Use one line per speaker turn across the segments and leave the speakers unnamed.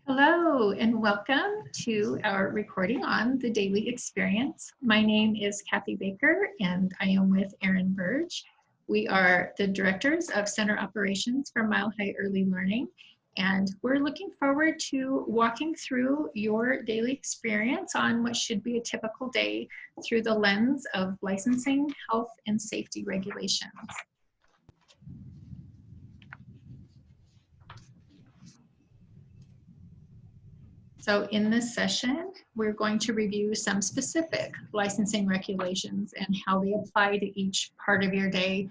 Hello and welcome to our recording on the daily experience. My name is Kathy Baker and I am with Erin Burge. We are the directors of Center Operations for Mile High Early Learning, and we're looking forward to walking through your daily experience on what should be a typical day through the lens of licensing, health, and safety regulations. So in this session, we're going to review some specific licensing regulations and how they apply to each part of your day,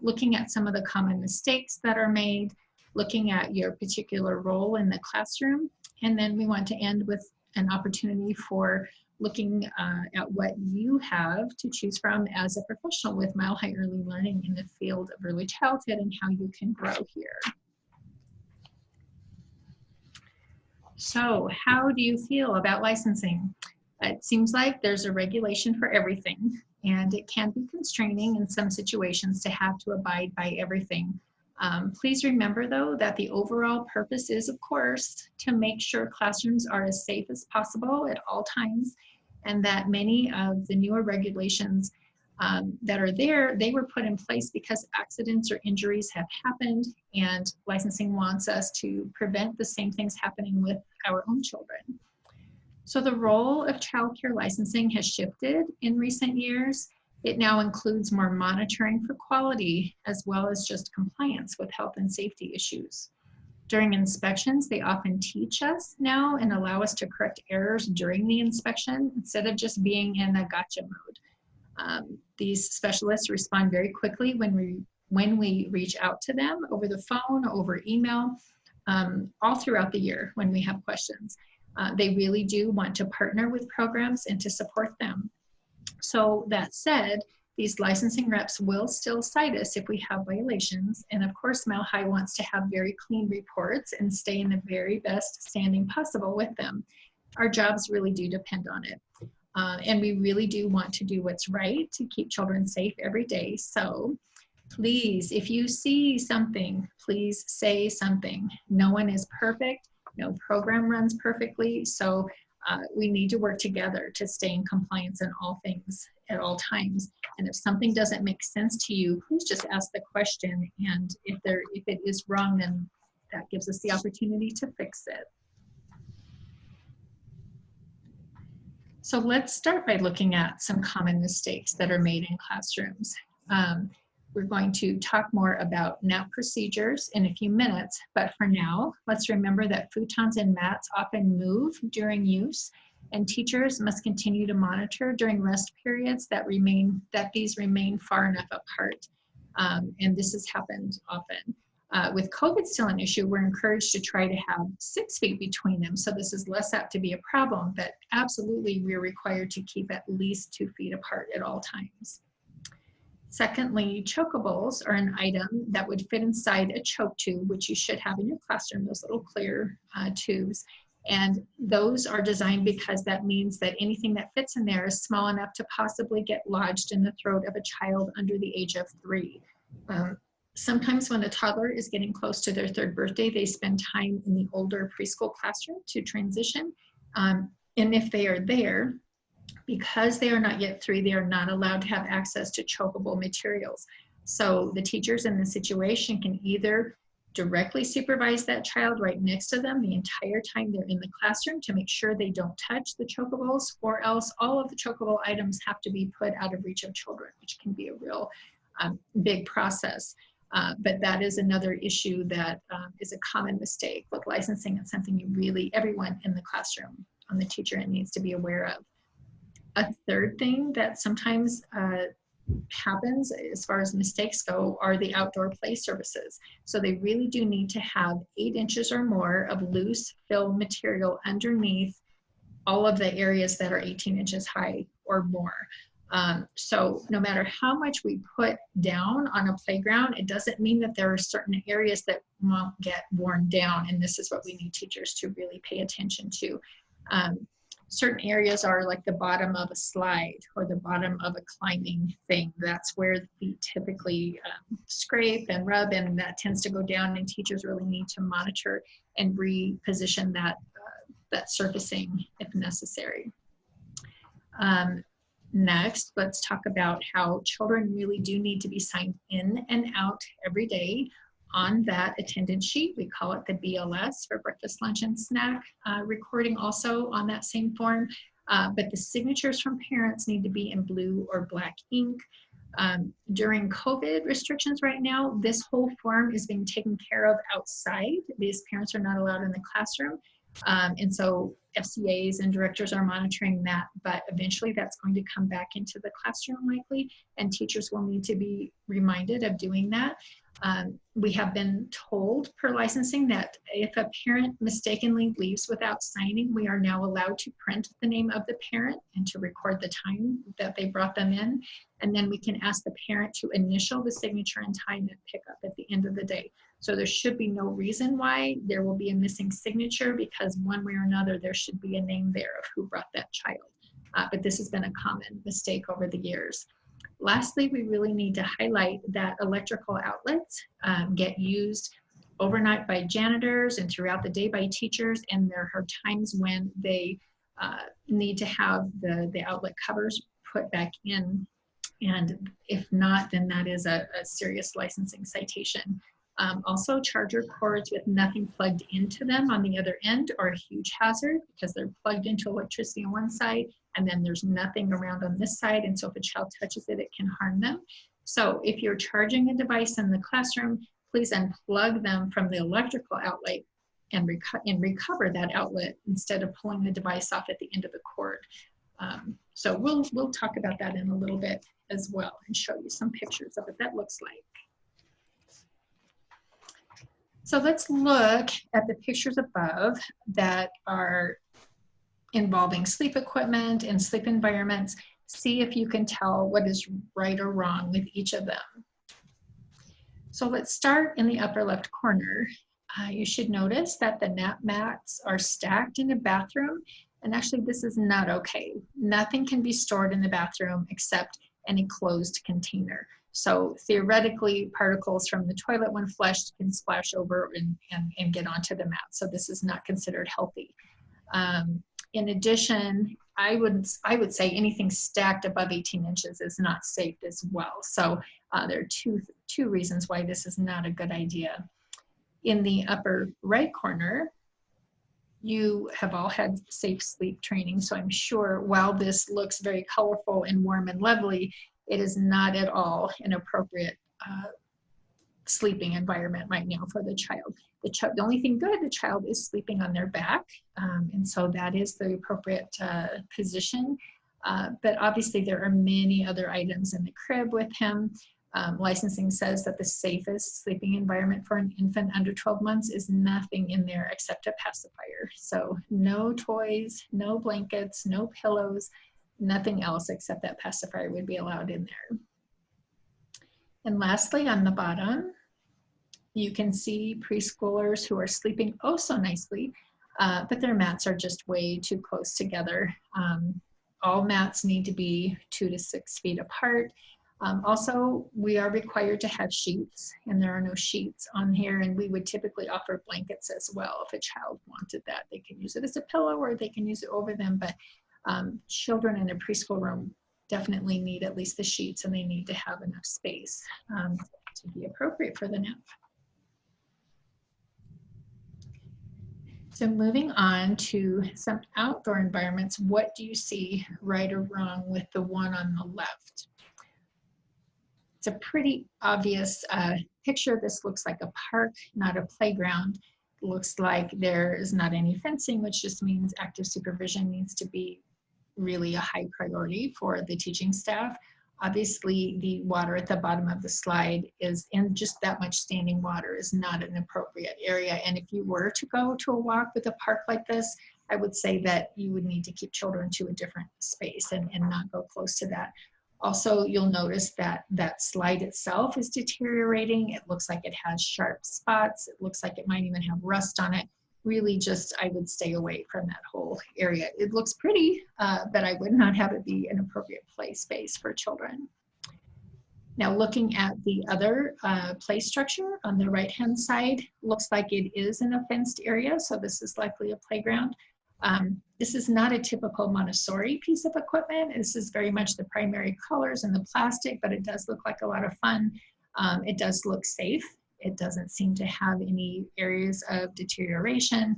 looking at some of the common mistakes that are made, looking at your particular role in the classroom, and then we want to end with an opportunity for looking at what you have to choose from as a professional with Mile High Early Learning in the field of early childhood and how you can grow here. So how do you feel about licensing? It seems like there's a regulation for everything, and it can be constraining in some situations to have to abide by everything. Please remember, though, that the overall purpose is, of course, to make sure classrooms are as safe as possible at all times, and that many of the newer regulations that are there, they were put in place because accidents or injuries have happened, and licensing wants us to prevent the same things happening with our own children. So the role of childcare licensing has shifted in recent years. It now includes more monitoring for quality as well as just compliance with health and safety issues. During inspections, they often teach us now and allow us to correct errors during the inspection instead of just being in a gotcha mode. These specialists respond very quickly when we reach out to them over the phone, over email, all throughout the year when we have questions. They really do want to partner with programs and to support them. So that said, these licensing reps will still cite us if we have violations. And of course, Mile High wants to have very clean reports and stay in the very best standing possible with them. Our jobs really do depend on it. And we really do want to do what's right to keep children safe every day. So please, if you see something, please say something. No one is perfect. No program runs perfectly. So we need to work together to stay in compliance in all things at all times. And if something doesn't make sense to you, please just ask the question. And if it is wrong, then that gives us the opportunity to fix it. So let's start by looking at some common mistakes that are made in classrooms. We're going to talk more about nap procedures in a few minutes, but for now, let's remember that futons and mats often move during use, and teachers must continue to monitor during rest periods that these remain far enough apart. And this has happened often. With COVID still an issue, we're encouraged to try to have 6 feet between them. So this is less apt to be a problem, but absolutely we're required to keep at least 2 feet apart at all times. Secondly, chokables are an item that would fit inside a choke tube, which you should have in your classroom, those little clear tubes. And those are designed because that means that anything that fits in there is small enough to possibly get lodged in the throat of a child under the age of 3. Sometimes when a toddler is getting close to their 3rd birthday, they spend time in the older preschool classroom to transition. And if they are there, because they are not yet 3, they are not allowed to have access to chokeable materials. So the teachers in this situation can either directly supervise that child right next to them the entire time they're in the classroom to make sure they don't touch the chokables, or else all of the chokeable items have to be put out of reach of children, which can be a real big process. But that is another issue that is a common mistake with licensing. It's something everyone in the classroom, on the teacher end, needs to be aware of. A third thing that sometimes happens as far as mistakes go are the outdoor play services. So they really do need to have 8 inches or more of loose fill material underneath all of the areas that are 18 inches high or more. So no matter how much we put down on a playground, it doesn't mean that there are certain areas that won't get worn down. And this is what we need teachers to really pay attention to. Certain areas are like the bottom of a slide or the bottom of a climbing thing. That's where feet typically scrape and rub, and that tends to go down, and teachers really need to monitor and reposition that, that surfacing if necessary. Next, let's talk about how children really do need to be signed in and out every day on that attendance sheet. We call it the BLS for breakfast, lunch, and snack recording, also on that same form. But the signatures from parents need to be in blue or black ink. During COVID restrictions right now, this whole form is being taken care of outside. These parents are not allowed in the classroom. And so FCAs and directors are monitoring that, but eventually that's going to come back into the classroom likely, and teachers will need to be reminded of doing that. We have been told per licensing that if a parent mistakenly leaves without signing, we are now allowed to print the name of the parent and to record the time that they brought them in. And then we can ask the parent to initial the signature and time and pick up at the end of the day. So there should be no reason why there will be a missing signature, because one way or another, there should be a name there of who brought that child. But this has been a common mistake over the years. Lastly, we really need to highlight that electrical outlets get used overnight by janitors and throughout the day by teachers, and there are times when they need to have the outlet covers put back in, and if not, then that is a serious licensing citation. Also, charger cords with nothing plugged into them on the other end are a huge hazard, because they're plugged into electricity on one side and then there's nothing around on this side, and so if a child touches it, it can harm them. So if you're charging a device in the classroom, please unplug them from the electrical outlet and recover that outlet instead of pulling the device off at the end of the cord. So we'll talk about that in a little bit as well and show you some pictures of what that looks like. So let's look at the pictures above that are involving sleep equipment and sleep environments. See if you can tell what is right or wrong with each of them. So let's start in the upper left corner. You should notice that the nap mats are stacked in a bathroom, and actually this is not okay. Nothing can be stored in the bathroom except an enclosed container. So theoretically, particles from the toilet when flushed can splash over and get onto the mat. So this is not considered healthy. In addition, I would say anything stacked above 18 inches is not safe as well. So there are two reasons why this is not a good idea. In the upper right corner, you have all had safe sleep training. So I'm sure while this looks very colorful and warm and lovely, it is not at all an appropriate sleeping environment right now for the child. The only thing good, the child is sleeping on their back, and so that is the appropriate position. But obviously there are many other items in the crib with him. Licensing says that the safest sleeping environment for an infant under 12 months is nothing in there except a pacifier. So no toys, no blankets, no pillows, nothing else except that pacifier would be allowed in there. And lastly, on the bottom, you can see preschoolers who are sleeping oh so nicely, but their mats are just way too close together. All mats need to be 2 to 6 feet apart. Also, we are required to have sheets, and there are no sheets on here, and we would typically offer blankets as well if a child wanted that. They can use it as a pillow or they can use it over them, but children in a preschool room definitely need at least the sheets, and they need to have enough space to be appropriate for the nap. So moving on to some outdoor environments, what do you see right or wrong with the one on the left? It's a pretty obvious picture. This looks like a park, not a playground. It looks like there is not any fencing, which just means active supervision needs to be really a high priority for the teaching staff. Obviously, the water at the bottom of the slide is in just that much standing water is not an appropriate area. And if you were to go to a walk with a park like this, I would say that you would need to keep children to a different space and not go close to that. Also, you'll notice that that slide itself is deteriorating. It looks like it has sharp spots. It looks like it might even have rust on it. really just, I would stay away from that whole area. It looks pretty, but I would not have it be an appropriate play space for children. Now looking at the other play structure on the right-hand side, looks like it is in a fenced area, so this is likely a playground. This is not a typical Montessori piece of equipment. This is very much the primary colors and the plastic, but it does look like a lot of fun. It does look safe. It doesn't seem to have any areas of deterioration.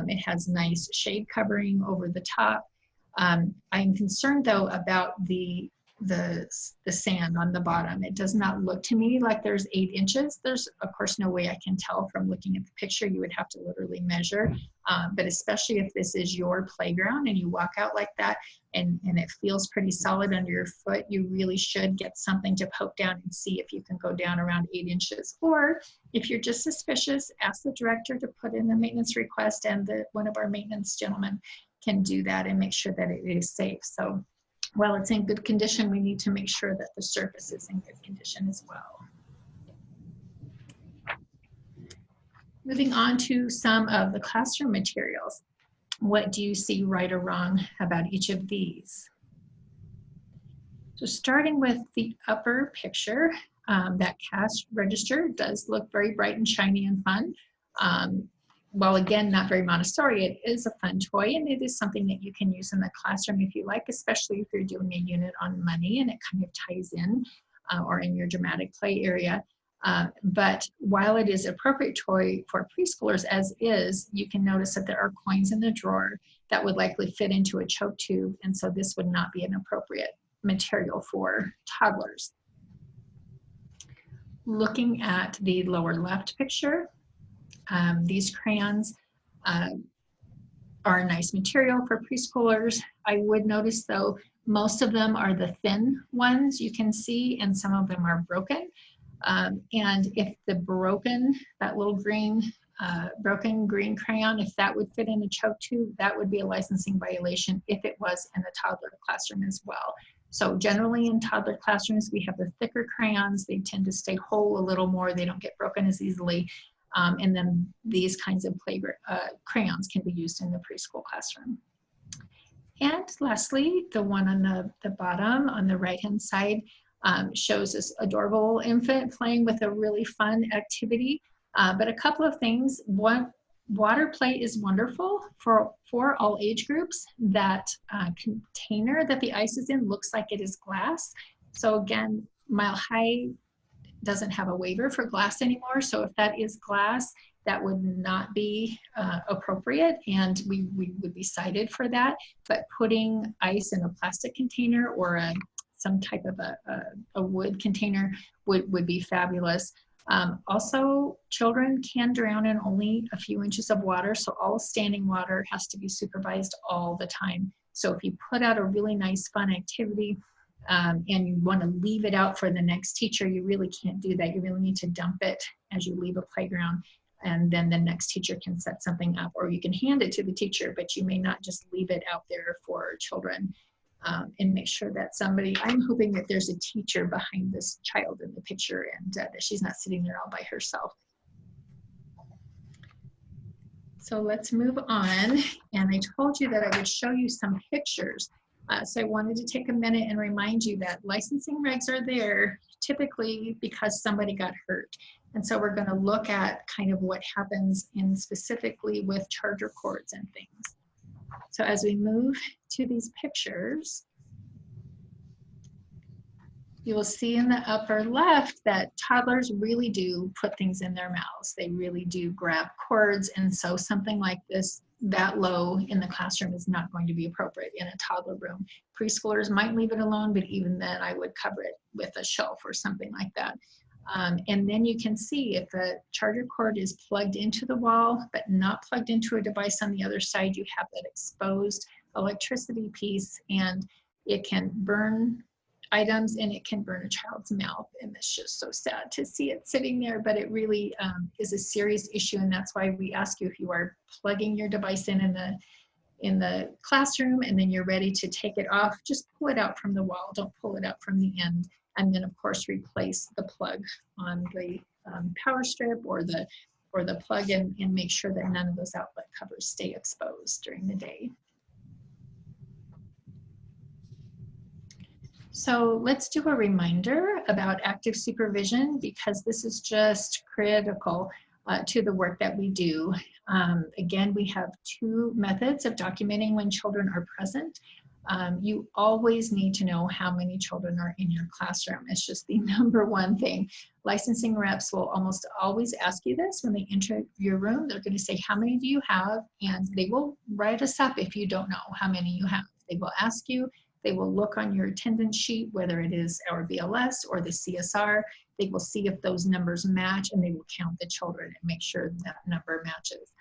It has nice shade covering over the top. I'm concerned though about the sand on the bottom. It does not look to me like there's 8 inches. There's of course no way I can tell from looking at the picture. You would have to literally measure, but especially if this is your playground and you walk out like that and it feels pretty solid under your foot, you really should get something to poke down and see if you can go down around 8 inches. Or if you're just suspicious, ask the director to put in a maintenance request, and one of our maintenance gentlemen can do that and make sure that it is safe. So while it's in good condition, we need to make sure that the surface is in good condition as well. Moving on to some of the classroom materials. What do you see right or wrong about each of these? So starting with the upper picture, that cash register does look very bright and shiny and fun. While again, not very Montessori, it is a fun toy, and it is something that you can use in the classroom if you like, especially if you're doing a unit on money and it kind of ties in, or in your dramatic play area. But while it is appropriate toy for preschoolers as is, you can notice that there are coins in the drawer that would likely fit into a choke tube, and so this would not be an appropriate material for toddlers. Looking at the lower left picture, these crayons are a nice material for preschoolers. I would notice though, most of them are the thin ones you can see, and some of them are broken. And if the that little broken green crayon, if that would fit in a choke tube, that would be a licensing violation if it was in a toddler classroom as well. So generally in toddler classrooms, we have the thicker crayons. They tend to stay whole a little more. They don't get broken as easily. And then these kinds of crayons can be used in the preschool classroom. And lastly, the one on the bottom on the right-hand side shows this adorable infant playing with a really fun activity. But a couple of things. One, water play is wonderful for all age groups. That container that the ice is in looks like it is glass. So again, Mile High doesn't have a waiver for glass anymore. So if that is glass, that would not be appropriate, and we would be cited for that. But putting ice in a plastic container or some type of a wood container would be fabulous. Also, children can drown in only a few inches of water, so all standing water has to be supervised all the time. So if you put out a really nice fun activity, and you want to leave it out for the next teacher, you really can't do that. You really need to dump it as you leave a playground, and then the next teacher can set something up, or you can hand it to the teacher, but you may not just leave it out there for children. And make sure that I'm hoping that there's a teacher behind this child in the picture, and that she's not sitting there all by herself. So let's move on. And I told you that I would show you some pictures. So I wanted to take a minute and remind you that licensing regs are there typically because somebody got hurt. And so we're going to look at kind of what happens specifically with charger cords and things. So as we move to these pictures, you will see in the upper left that toddlers really do put things in their mouths. They really do grab cords, and so something like this that low in the classroom is not going to be appropriate in a toddler room. Preschoolers might leave it alone, but even then I would cover it with a shelf or something like that. And then you can see if the charger cord is plugged into the wall but not plugged into a device on the other side, you have that exposed electricity piece, and it can burn items and it can burn a child's mouth. And it's just so sad to see it sitting there, but it really is a serious issue, and that's why we ask you, if you are plugging your device in the classroom and then you're ready to take it off, just pull it out from the wall, don't pull it out from the end. And then of course replace the plug on the power strip or the or the plug and make sure that none of those outlet covers stay exposed during the day. So let's do a reminder about active supervision, because this is just critical to the work that we do. Again, we have two methods of documenting when children are present. You always need to know how many children are in your classroom. It's just the number one thing. Licensing reps will almost always ask you this when they enter your room. They're going to say, how many do you have? And they will write us up if you don't know how many you have. They will ask you. They will look on your attendance sheet, whether it is our BLS or the CSR. They will see if those numbers match, and they will count the children and make sure that number matches.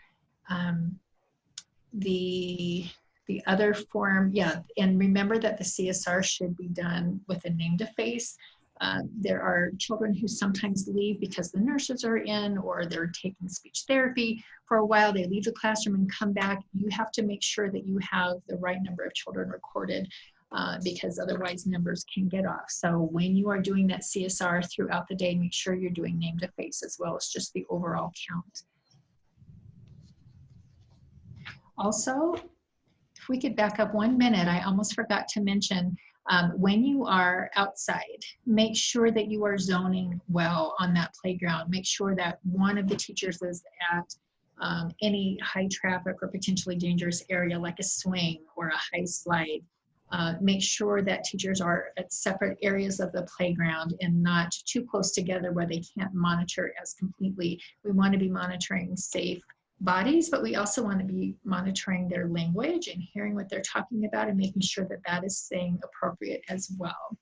The other form, yeah, and remember that the CSR should be done with a name to face. There are children who sometimes leave because the nurses are in, or they're taking speech therapy for a while. They leave the classroom and come back. You have to make sure that you have the right number of children recorded, because otherwise numbers can get off. So when you are doing that CSR throughout the day, make sure you're doing name to face as well as just the overall count. Also, if we could back up 1 minute, I almost forgot to mention, when you are outside, make sure that you are zoning well on that playground. Make sure that one of the teachers is at any high traffic or potentially dangerous area like a swing or a high slide. Make sure that teachers are at separate areas of the playground and not too close together where they can't monitor as completely. We want to be monitoring safe bodies, but we also want to be monitoring their language and hearing what they're talking about and making sure that that is staying appropriate as well.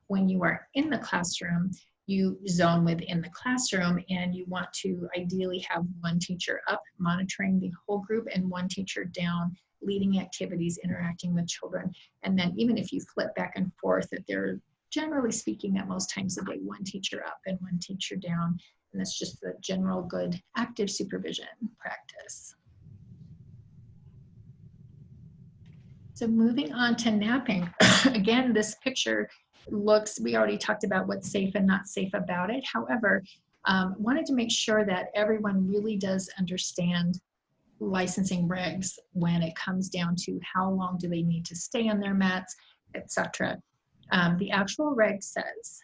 When you are in the classroom, you zone within the classroom, and you want to ideally have one teacher up monitoring the whole group and one teacher down leading activities, interacting with children. And then even if you flip back and forth, that they're generally speaking at most times a day, one teacher up and one teacher down. And that's just the general good active supervision practice. So moving on to napping. Again, this picture looks, we already talked about what's safe and not safe about it. However, wanted to make sure that everyone really does understand licensing regs when it comes down to how long do they need to stay on their mats, etc. The actual reg says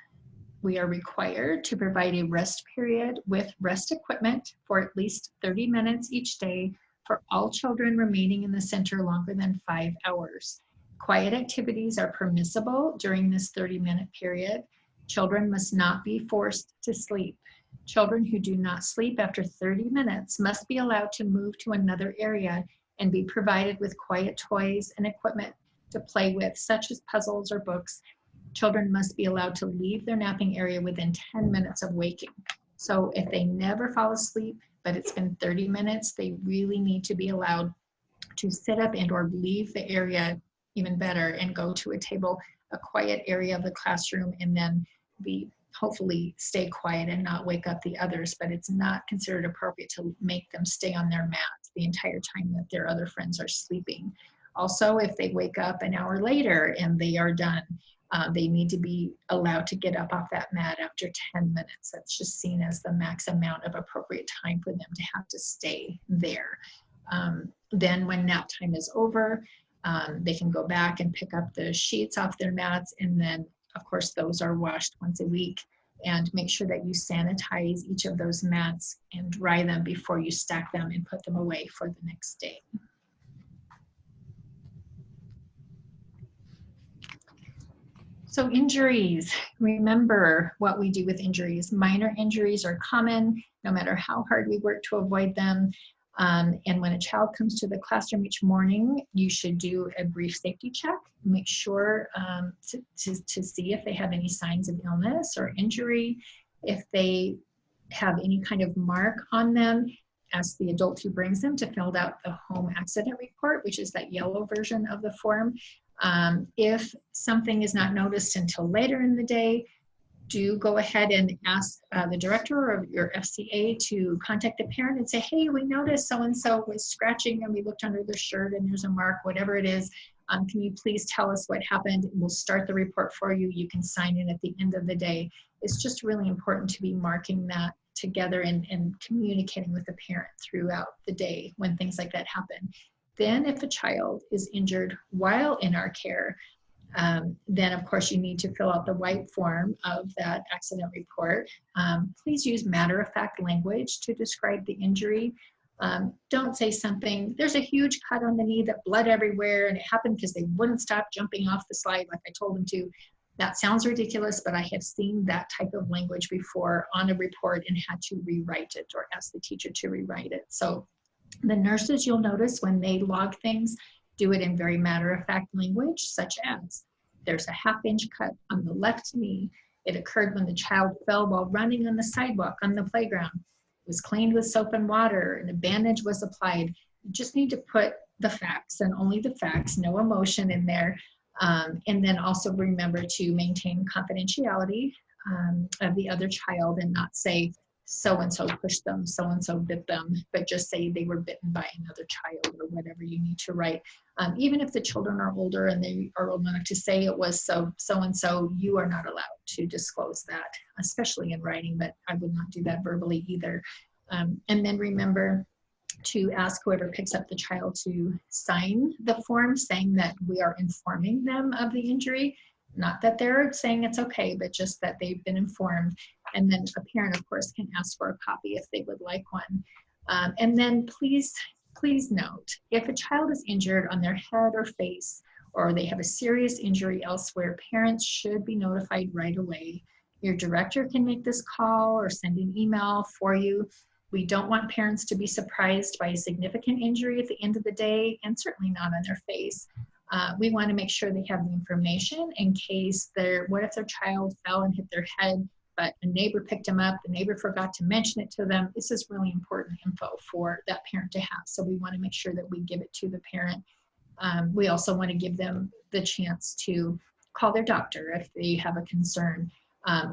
we are required to provide a rest period with rest equipment for at least 30 minutes each day for all children remaining in the center longer than 5 hours. Quiet activities are permissible during this 30-minute period. Children must not be forced to sleep. Children who do not sleep after 30 minutes must be allowed to move to another area and be provided with quiet toys and equipment to play with, such as puzzles or books. Children must be allowed to leave their napping area within 10 minutes of waking. So if they never fall asleep, but it's been 30 minutes, they really need to be allowed to sit up and or leave the area, even better, and go to a table, a quiet area of the classroom, and then hopefully stay quiet and not wake up the others. But it's not considered appropriate to make them stay on their mats the entire time that their other friends are sleeping. Also, if they wake up an hour later and they are done, they need to be allowed to get up off that mat after 10 minutes. That's just seen as the max amount of appropriate time for them to have to stay there. Then when nap time is over, they can go back and pick up the sheets off their mats, and then of course those are washed once a week. And make sure that you sanitize each of those mats and dry them before you stack them and put them away for the next day. So injuries, remember what we do with injuries. Minor injuries are common, no matter how hard we work to avoid them. And when a child comes to the classroom each morning, you should do a brief safety check. Make sure to see if they have any signs of illness or injury. If they have any kind of mark on them, ask the adult who brings them to fill out the home accident report, which is that yellow version of the form. If something is not noticed until later in the day, do go ahead and ask the director of your FCA to contact the parent and say, hey, we noticed so-and-so was scratching and we looked under their shirt and there's a mark, whatever it is. Can you please tell us what happened? We'll start the report for you. You can sign in at the end of the day. It's just really important to be marking that together and communicating with the parent throughout the day when things like that happen. Then if a child is injured while in our care, then of course you need to fill out the white form of that accident report. Please use matter-of-fact language to describe the injury. Don't say something, there's a huge cut on the knee, that blood everywhere, and it happened because they wouldn't stop jumping off the slide like I told them to. That sounds ridiculous, but I have seen that type of language before on a report and had to rewrite it or ask the teacher to rewrite it. So the nurses, you'll notice when they log things, do it in very matter-of-fact language, such as, there's a half-inch cut on the left knee. It occurred when the child fell while running on the sidewalk on the playground. It was cleaned with soap and water, and a bandage was applied. You just need to put the facts and only the facts, no emotion in there. And then also remember to maintain confidentiality of the other child and not say, so-and-so pushed them, so-and-so bit them, but just say they were bitten by another child or whatever you need to write. Even if the children are older and they are old enough to say it was so-and-so, you are not allowed to disclose that, especially in writing, but I would not do that verbally either. And then remember to ask whoever picks up the child to sign the form saying that we are informing them of the injury. Not that they're saying it's okay, but just that they've been informed. And then a parent, of course, can ask for a copy if they would like one. And then please note, if a child is injured on their head or face, or they have a serious injury elsewhere, parents should be notified right away. Your director can make this call or send an email for you. We don't want parents to be surprised by a significant injury at the end of the day, and certainly not on their face. We want to make sure they have the information in case what if their child fell and hit their head, but a neighbor picked them up, the neighbor forgot to mention it to them. This is really important info for that parent to have. So we want to make sure that we give it to the parent. We also want to give them the chance to call their doctor if they have a concern.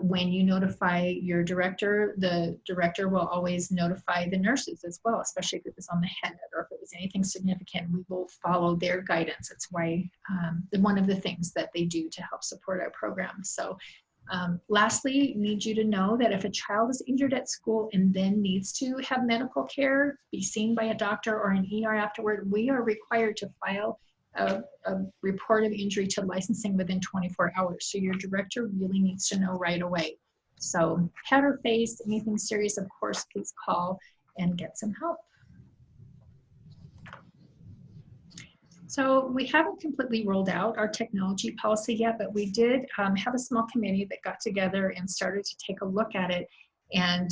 When you notify your director, the director will always notify the nurses as well, especially if it was on the head or if it was anything significant. We will follow their guidance. It's why one of the things that they do to help support our program. So lastly, need you to know that if a child is injured at school and then needs to have medical care, be seen by a doctor or an ER afterward, we are required to file a report of injury to licensing within 24 hours. So your director really needs to know right away. So head or face, anything serious, of course, please call and get some help. So we haven't completely rolled out our technology policy yet, but we did have a small committee that got together and started to take a look at it. And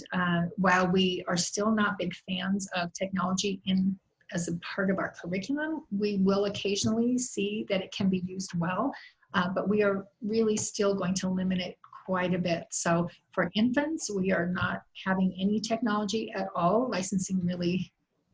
while we are still not big fans of technology as a part of our curriculum, we will occasionally see that it can be used well, but we are really still going to limit it quite a bit. So for infants, we are not having any technology at all. Licensing really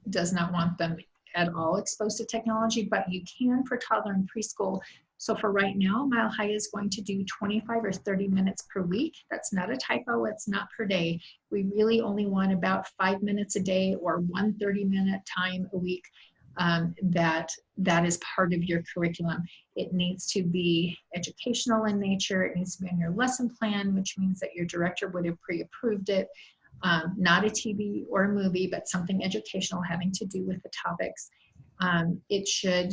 does not want them at all exposed to technology, but you can for toddler and preschool. So for right now, Mile High is going to do 25 or 30 minutes per week. That's not a typo, it's not per day. We really only want about 5 minutes a day or 1 30-minute time a week that is part of your curriculum. It needs to be educational in nature. It needs to be on your lesson plan, which means that your director would have pre-approved it. Not a TV or a movie, but something educational having to do with the topics. It should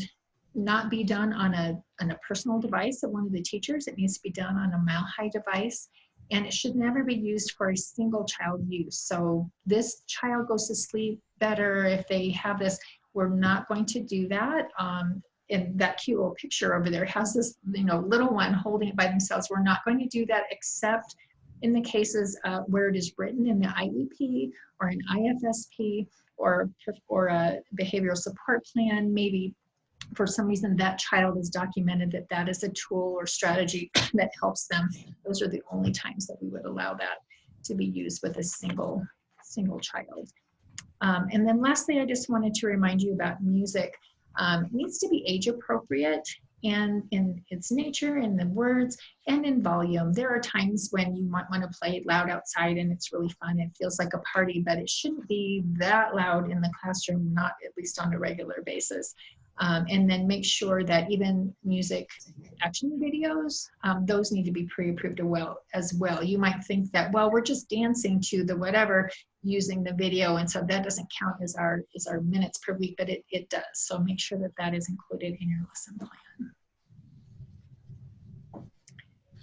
not be done on a personal device of one of the teachers. It needs to be done on a Mile High device, and it should never be used for a single child use. So this child goes to sleep better if they have this. We're not going to do that. And that cute little picture over there has this, little one holding it by themselves. We're not going to do that except in the cases where it is written in the IEP or an IFSP or a behavioral support plan. Maybe for some reason that child is documented that is a tool or strategy that helps them. Those are the only times that we would allow that to be used with a single child. And then lastly, I just wanted to remind you about music. It needs to be age appropriate and in its nature, in the words, and in volume. There are times when you might want to play it loud outside and it's really fun. It feels like a party, but it shouldn't be that loud in the classroom, not at least on a regular basis. And then make sure that even music action videos, those need to be pre-approved as well. You might think that, well, we're just dancing to the whatever using the video, and so that doesn't count as our minutes per week, but it does. So make sure that that is included in your lesson plan.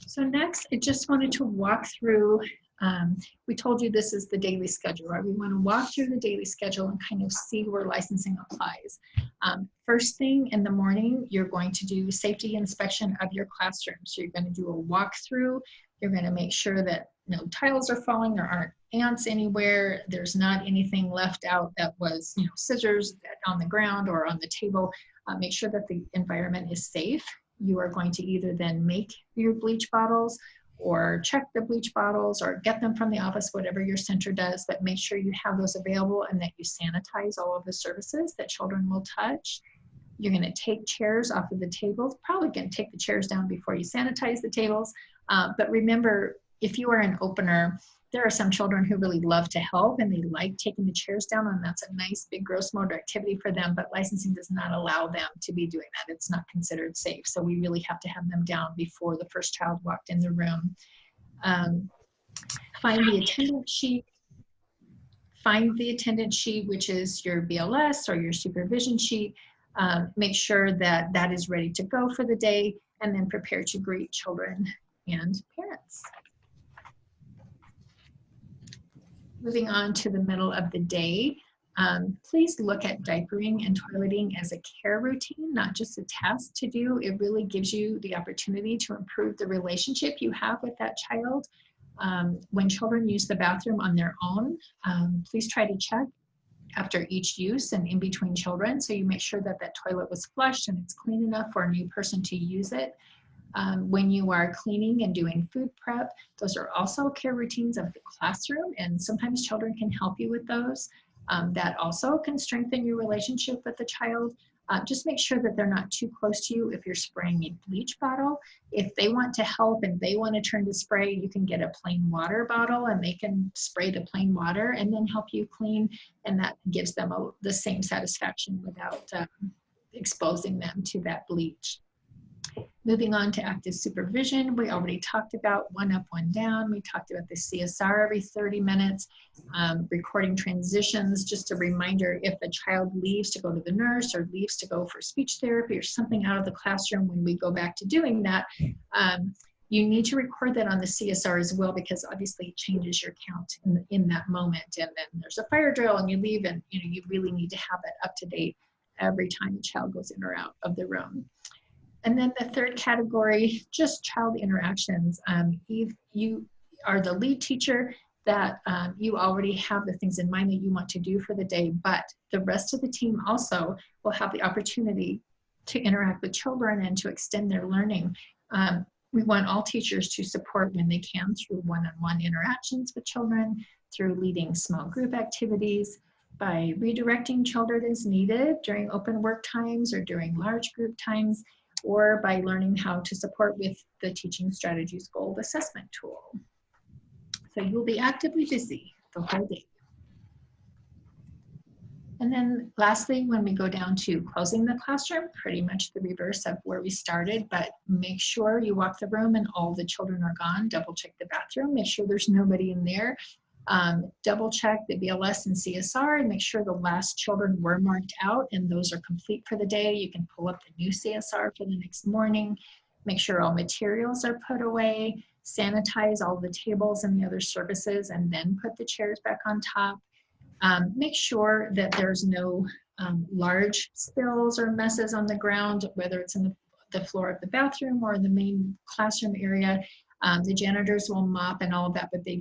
So next, I just wanted to walk through, we told you this is the daily schedule, right? We want to walk through the daily schedule and kind of see where licensing applies. First thing in the morning, you're going to do safety inspection of your classroom. So you're going to do a walkthrough. You're going to make sure that no tiles are falling, there aren't ants anywhere, there's not anything left out that was, scissors on the ground or on the table. Make sure that the environment is safe. You are going to either then make your bleach bottles or check the bleach bottles or get them from the office, whatever your center does, but make sure you have those available and that you sanitize all of the surfaces that children will touch. You're going to take chairs off of the tables, probably going to take the chairs down before you sanitize the tables. But remember, if you are an opener, there are some children who really love to help and they like taking the chairs down, and that's a nice big gross motor activity for them, but licensing does not allow them to be doing that. It's not considered safe. So we really have to have them down before the first child walked in the room. Find the attendance sheet. Find the attendance sheet, which is your BLS or your supervision sheet. Make sure that that is ready to go for the day, and then prepare to greet children and parents. Moving on to the middle of the day, please look at diapering and toileting as a care routine, not just a task to do. It really gives you the opportunity to improve the relationship you have with that child. When children use the bathroom on their own, please try to check after each use and in between children, so you make sure that that toilet was flushed and it's clean enough for a new person to use it. When you are cleaning and doing food prep, those are also care routines of the classroom, and sometimes children can help you with those. That also can strengthen your relationship with the child. Just make sure that they're not too close to you if you're spraying a bleach bottle. If they want to help and they want to turn to spray, you can get a plain water bottle and they can spray the plain water and then help you clean, and that gives them the same satisfaction without exposing them to that bleach. Moving on to active supervision, we already talked about 1 up, 1 down. We talked about the CSR every 30 minutes, recording transitions. Just a reminder, if a child leaves to go to the nurse or leaves to go for speech therapy or something out of the classroom, when we go back to doing that, you need to record that on the CSR as well, because obviously it changes your count in that moment. And then there's a fire drill and you leave, and you really need to have it up to date every time a child goes in or out of the room. And then the third category, just child interactions. If you are the lead teacher, that you already have the things in mind that you want to do for the day, but the rest of the team also will have the opportunity to interact with children and to extend their learning. We want all teachers to support when they can through one-on-one interactions with children, through leading small group activities, by redirecting children as needed during open work times or during large group times, or by learning how to support with the Teaching Strategies Goal Assessment tool. So you'll be actively busy the whole day. And then lastly, when we go down to closing the classroom, pretty much the reverse of where we started, but make sure you walk the room and all the children are gone. Double check the bathroom, make sure there's nobody in there. Double check the BLS and CSR and make sure the last children were marked out and those are complete for the day. You can pull up the new CSR for the next morning. Make sure all materials are put away. Sanitize all the tables and the other surfaces and then put the chairs back on top. Make sure that there's no large spills or messes on the ground, whether it's in the floor of the bathroom or in the main classroom area. The janitors will mop and all of that, but they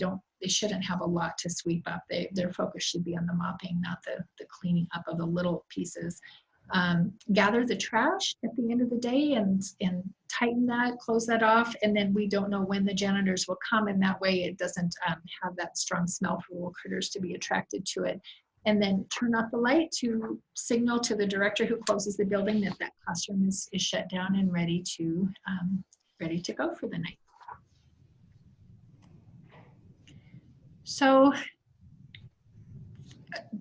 shouldn't have a lot to sweep up. Their focus should be on the mopping, not the cleaning up of the little pieces. Gather the trash at the end of the day and tighten that, close that off, and then we don't know when the janitors will come, and that way it doesn't have that strong smell for little critters to be attracted to it. And then turn off the light to signal to the director who closes the building that that classroom is shut down and ready to go for the night. So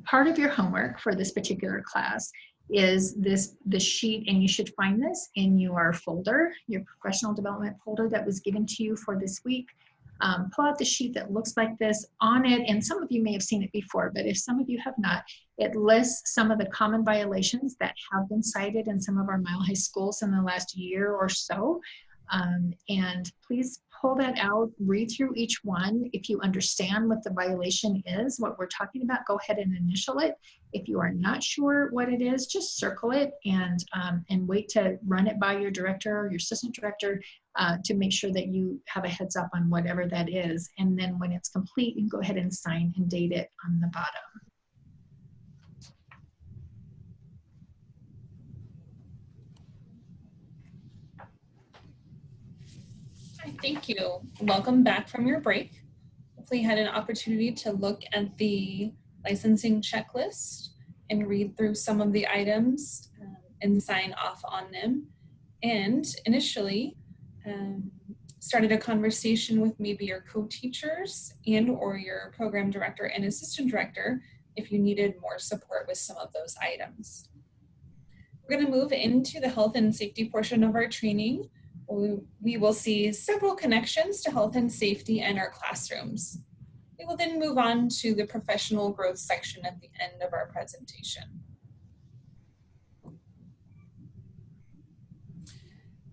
part of your homework for this particular class is this sheet, and you should find this in your folder, your professional development folder that was given to you for this week. Pull out the sheet that looks like this. On it, and some of you may have seen it before, but if some of you have not, it lists some of the common violations that have been cited in some of our Mile High schools in the last year or so. And please pull that out, read through each one. If you understand what the violation is, what we're talking about, go ahead and initial it. If you are not sure what it is, just circle it and wait to run it by your director or your assistant director to make sure that you have a heads up on whatever that is. And then when it's complete, you can go ahead and sign and date it on the bottom.
Hi, thank you. Welcome back from your break. Hopefully you had an opportunity to look at the licensing checklist and read through some of the items and sign off on them. And initially started a conversation with maybe your co-teachers and or your program director and assistant director if you needed more support with some of those items. We're going to move into the health and safety portion of our training. We will see several connections to health and safety in our classrooms. We will then move on to the professional growth section at the end of our presentation.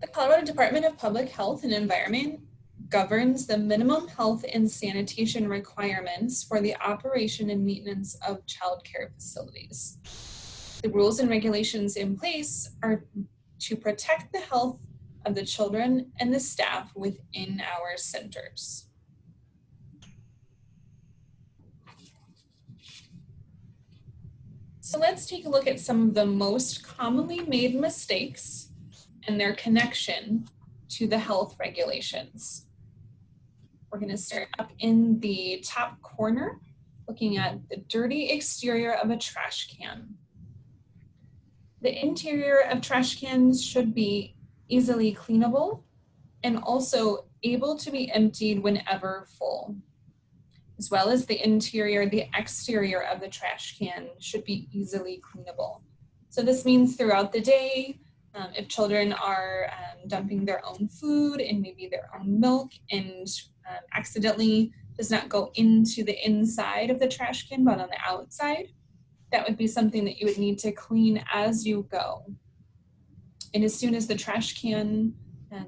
The Colorado Department of Public Health and Environment governs the minimum health and sanitation requirements for the operation and maintenance of child care facilities. The rules and regulations in place are to protect the health of the children and the staff within our centers. So let's take a look at some of the most commonly made mistakes and their connection to the health regulations. We're going to start up in the top corner, looking at the dirty exterior of a trash can. The interior of trash cans should be easily cleanable and also able to be emptied whenever full. As well as the interior, the exterior of the trash can should be easily cleanable. So this means throughout the day, if children are dumping their own food and maybe their own milk and accidentally does not go into the inside of the trash can but on the outside, that would be something that you would need to clean as you go. And as soon as the trash can,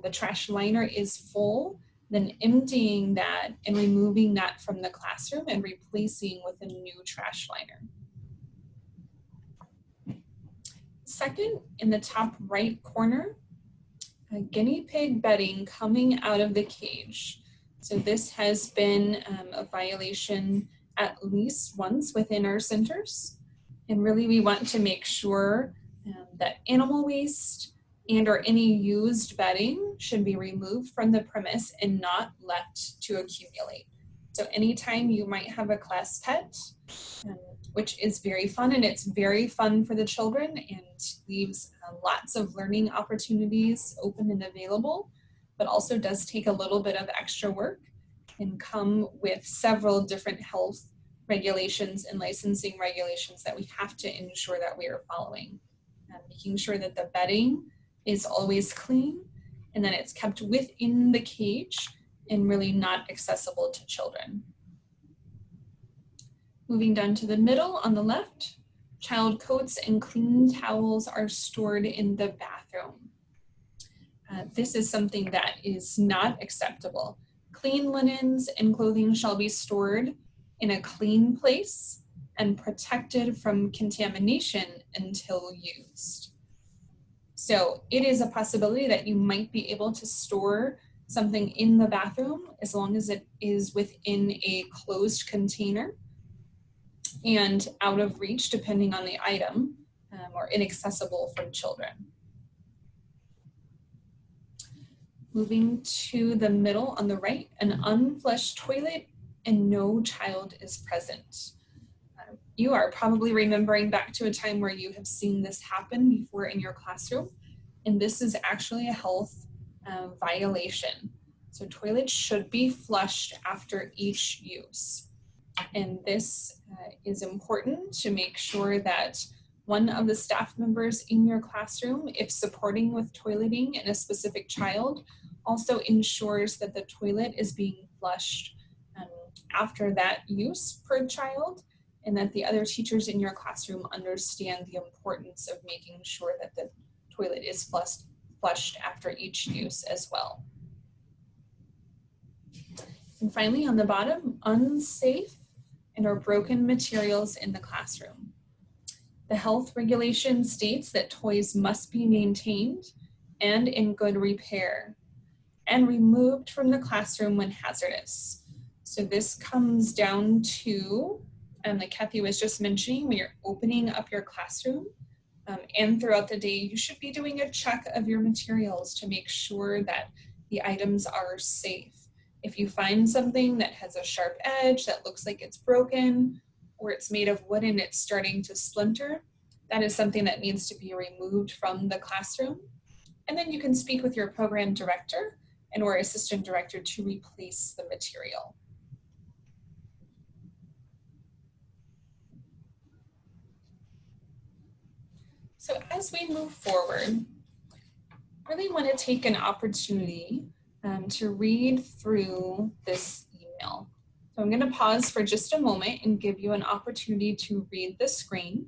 the trash liner is full, then emptying that and removing that from the classroom and replacing with a new trash liner. Second, in the top right corner, a guinea pig bedding coming out of the cage. So this has been a violation at least once within our centers. And really we want to make sure that animal waste and or any used bedding should be removed from the premise and not left to accumulate. So anytime you might have a class pet, which is very fun, and it's very fun for the children and leaves lots of learning opportunities open and available, but also does take a little bit of extra work and come with several different health regulations and licensing regulations that we have to ensure that we are following. Making sure that the bedding is always clean and that it's kept within the cage and really not accessible to children. Moving down to the middle on the left, child coats and clean towels are stored in the bathroom. This is something that is not acceptable. Clean linens and clothing shall be stored in a clean place and protected from contamination until used. So it is a possibility that you might be able to store something in the bathroom as long as it is within a closed container and out of reach depending on the item or inaccessible for children. Moving to the middle on the right, an unflushed toilet and no child is present. You are probably remembering back to a time where you have seen this happen before in your classroom, and this is actually a health violation. So toilets should be flushed after each use. And this is important to make sure that one of the staff members in your classroom, if supporting with toileting in a specific child, also ensures that the toilet is being flushed after that use per child, and that the other teachers in your classroom understand the importance of making sure that the toilet is flushed after each use as well. And finally, on the bottom, unsafe and or broken materials in the classroom. The health regulation states that toys must be maintained and in good repair and removed from the classroom when hazardous. So this comes down to, like Kathy was just mentioning, when you're opening up your classroom and throughout the day, you should be doing a check of your materials to make sure that the items are safe. If you find something that has a sharp edge that looks like it's broken, or it's made of wood and it's starting to splinter, that is something that needs to be removed from the classroom. And then you can speak with your program director and or assistant director to replace the material. So as we move forward, I really want to take an opportunity to read through this email. So I'm going to pause for just a moment and give you an opportunity to read the screen.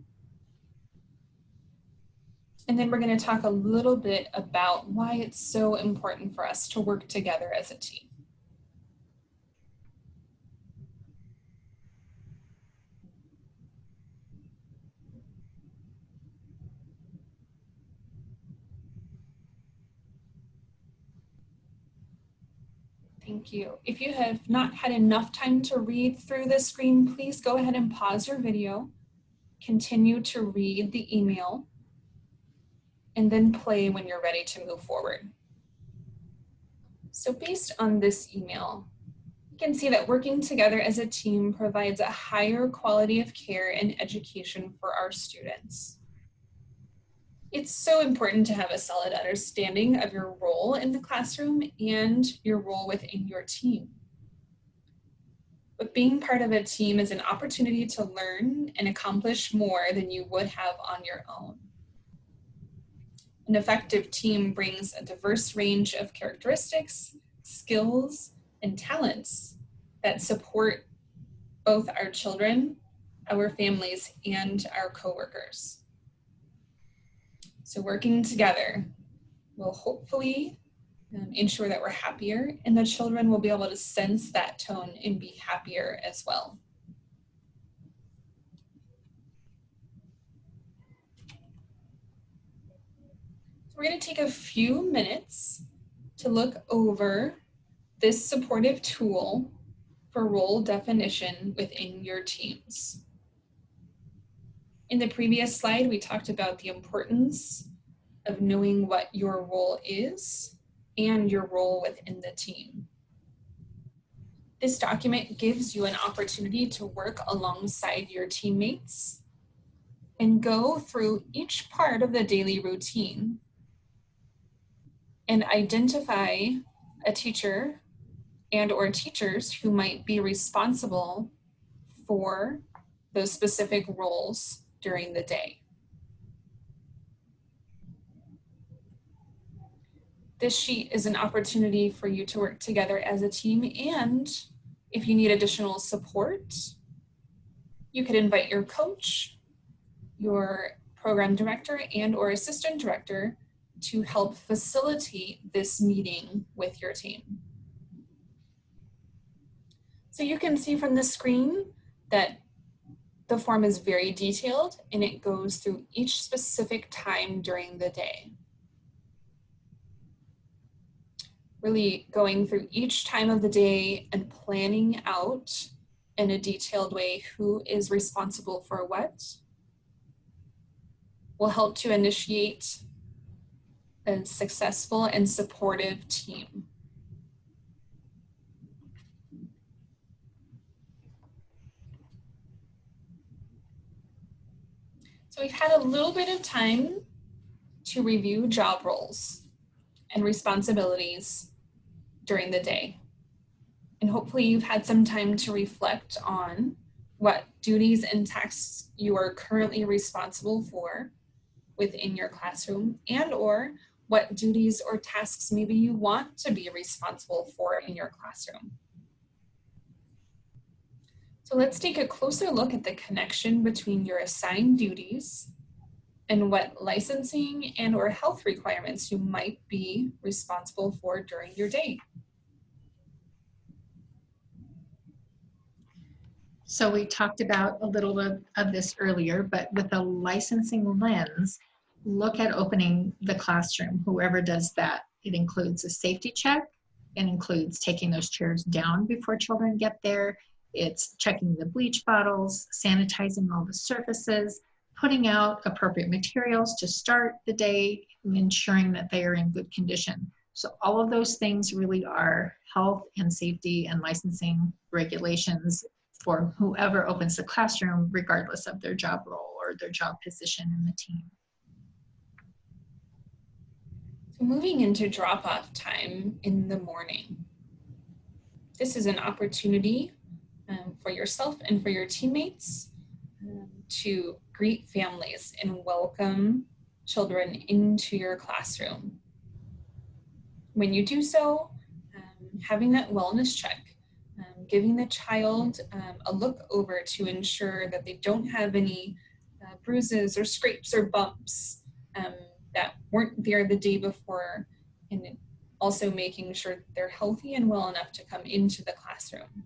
And then we're going to talk a little bit about why it's so important for us to work together as a team. Thank you. If you have not had enough time to read through the screen, please go ahead and pause your video, continue to read the email, and then play when you're ready to move forward. So based on this email, you can see that working together as a team provides a higher quality of care and education for our students. It's so important to have a solid understanding of your role in the classroom and your role within your team. But being part of a team is an opportunity to learn and accomplish more than you would have on your own. An effective team brings a diverse range of characteristics, skills, and talents that support both our children, our families, and our coworkers. So working together will hopefully ensure that we're happier, and the children will be able to sense that tone and be happier as well. So we're going to take a few minutes to look over this supportive tool for role definition within your teams. In the previous slide, we talked about the importance of knowing what your role is and your role within the team. This document gives you an opportunity to work alongside your teammates and go through each part of the daily routine and identify a teacher and or teachers who might be responsible for those specific roles during the day. This sheet is an opportunity for you to work together as a team, and if you need additional support, you could invite your coach, your program director, and or assistant director to help facilitate this meeting with your team. So you can see from the screen that the form is very detailed and it goes through each specific time during the day. Really going through each time of the day and planning out in a detailed way who is responsible for what will help to initiate a successful and supportive team. So we've had a little bit of time to review job roles and responsibilities during the day. And hopefully you've had some time to reflect on what duties and tasks you are currently responsible for within your classroom, and or what duties or tasks maybe you want to be responsible for in your classroom. So let's take a closer look at the connection between your assigned duties and what licensing and or health requirements you might be responsible for during your day.
So we talked about a little bit of this earlier, but with a licensing lens, look at opening the classroom, whoever does that. It includes a safety check. It includes taking those chairs down before children get there. It's checking the bleach bottles, sanitizing all the surfaces, putting out appropriate materials to start the day, and ensuring that they are in good condition. So all of those things really are health and safety and licensing regulations for whoever opens the classroom, regardless of their job role or their job position in the team.
So moving into drop-off time in the morning. This is an opportunity for yourself and for your teammates to greet families and welcome children into your classroom. When you do so, having that wellness check, giving the child a look over to ensure that they don't have any bruises or scrapes or bumps that weren't there the day before, and also making sure they're healthy and well enough to come into the classroom.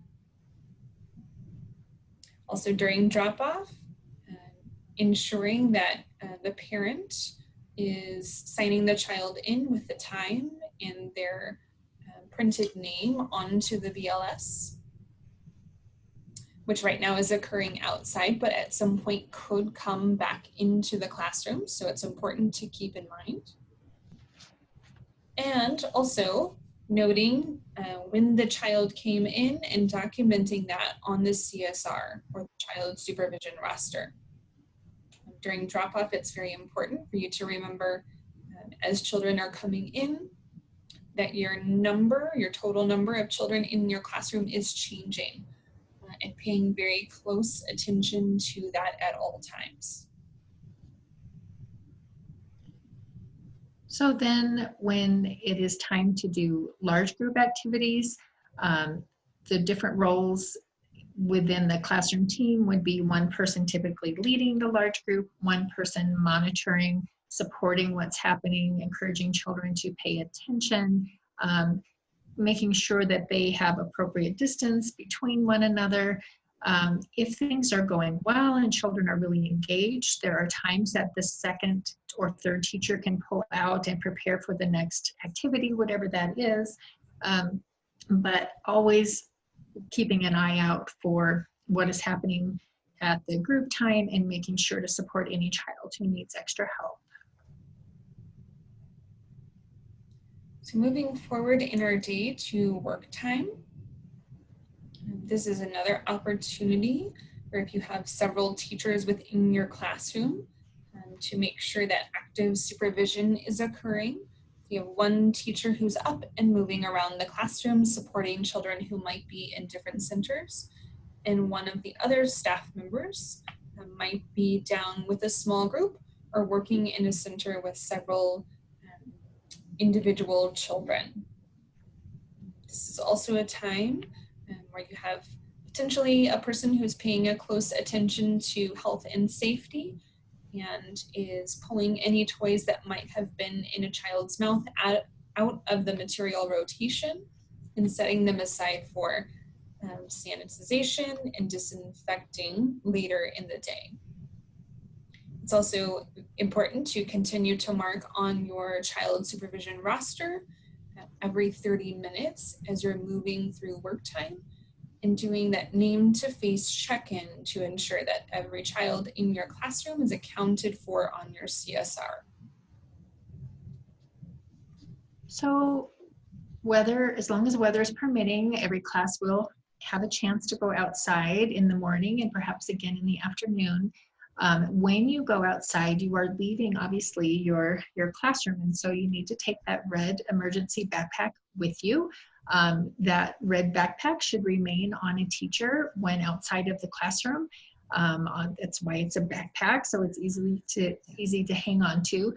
Also during drop-off, ensuring that the parent is signing the child in with the time and their printed name onto the BLS, which right now is occurring outside, but at some point could come back into the classroom. So it's important to keep in mind. And also noting when the child came in and documenting that on the CSR, or the child supervision roster. During drop-off, it's very important for you to remember as children are coming in that your total number of children in your classroom is changing, and paying very close attention to that at all times.
So then when it is time to do large group activities, the different roles within the classroom team would be one person typically leading the large group, one person monitoring, supporting what's happening, encouraging children to pay attention, making sure that they have appropriate distance between one another. If things are going well and children are really engaged, there are times that the second or third teacher can pull out and prepare for the next activity, whatever that is. But always keeping an eye out for what is happening at the group time and making sure to support any child who needs extra help.
So moving forward in our day to work time, this is another opportunity where if you have several teachers within your classroom, to make sure that active supervision is occurring. You have one teacher who's up and moving around the classroom, supporting children who might be in different centers, and one of the other staff members might be down with a small group or working in a center with several individual children. This is also a time where you have potentially a person who's paying a close attention to health and safety and is pulling any toys that might have been in a child's mouth out of the material rotation and setting them aside for sanitization and disinfecting later in the day. It's also important to continue to mark on your child supervision roster every 30 minutes as you're moving through work time, and doing that name to face check-in to ensure that every child in your classroom is accounted for on your CSR.
So as long as weather is permitting, every class will have a chance to go outside in the morning and perhaps again in the afternoon. When you go outside, you are leaving obviously your classroom, and so you need to take that red emergency backpack with you. That red backpack should remain on a teacher when outside of the classroom. That's why it's a backpack, so it's easy to hang on to.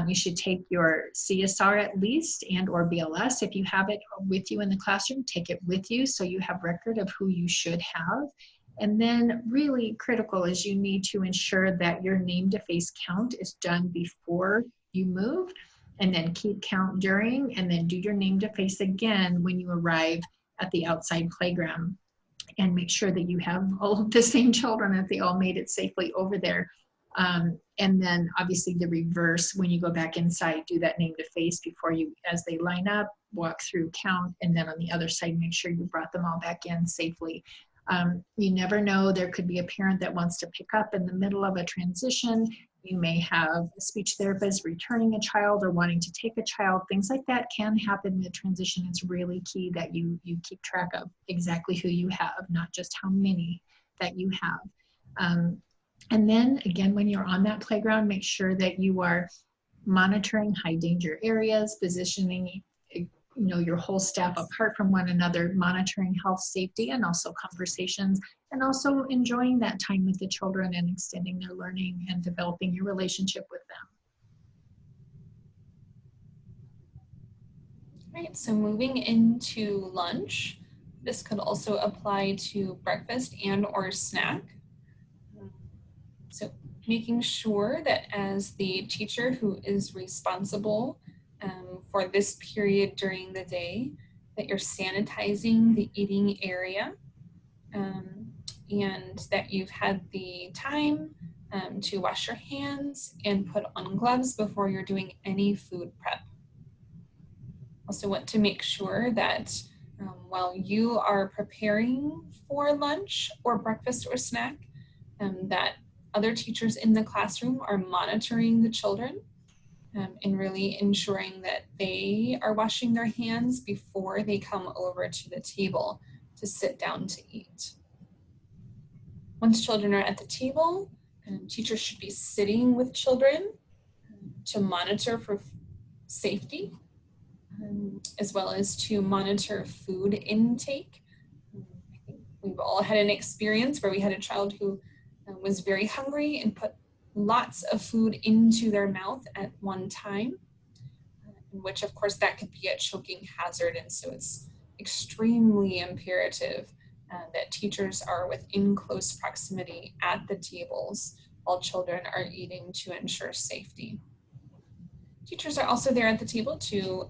You should take your CSR at least, and or BLS. If you have it with you in the classroom, take it with you so you have record of who you should have. And then really critical is you need to ensure that your name to face count is done before you move, and then keep count during, and then do your name to face again when you arrive at the outside playground. And make sure that you have all of the same children, that they all made it safely over there. And then obviously the reverse, when you go back inside, do that name to face before you, as they line up, walk through, count, and then on the other side, make sure you brought them all back in safely. You never know, there could be a parent that wants to pick up in the middle of a transition. You may have a speech therapist returning a child or wanting to take a child. Things like that can happen in the transition. It's really key that you keep track of exactly who you have, not just how many that you have. And then again, when you're on that playground, make sure that you are monitoring high danger areas, positioning your whole staff apart from one another, monitoring health, safety, and also conversations, and also enjoying that time with the children and extending their learning and developing your relationship with them.
All right, so moving into lunch, this could also apply to breakfast and or snack. So making sure that as the teacher who is responsible for this period during the day, that you're sanitizing the eating area, and that you've had the time to wash your hands and put on gloves before you're doing any food prep. Also want to make sure that while you are preparing for lunch or breakfast or snack, that other teachers in the classroom are monitoring the children and really ensuring that they are washing their hands before they come over to the table to sit down to eat. Once children are at the table, teachers should be sitting with children to monitor for safety, as well as to monitor food intake. I think we've all had an experience where we had a child who was very hungry and put lots of food into their mouth at one time, in which of course that could be a choking hazard. And so it's extremely imperative that teachers are within close proximity at the tables while children are eating to ensure safety. Teachers are also there at the table to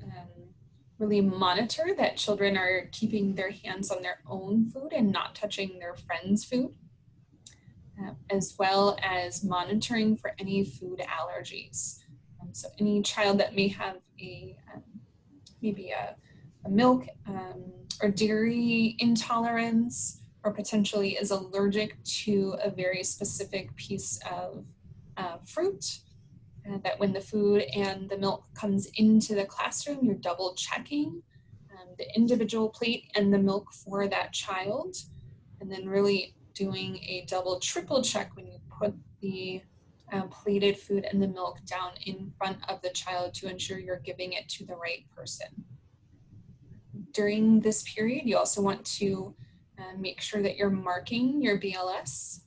really monitor that children are keeping their hands on their own food and not touching their friends' food, as well as monitoring for any food allergies. So any child that may have maybe a milk or dairy intolerance, or potentially is allergic to a very specific piece of fruit, that when the food and the milk comes into the classroom, you're double checking the individual plate and the milk for that child, and then really doing a double, triple check when you put the plated food and the milk down in front of the child to ensure you're giving it to the right person. During this period, you also want to make sure that you're marking your BLS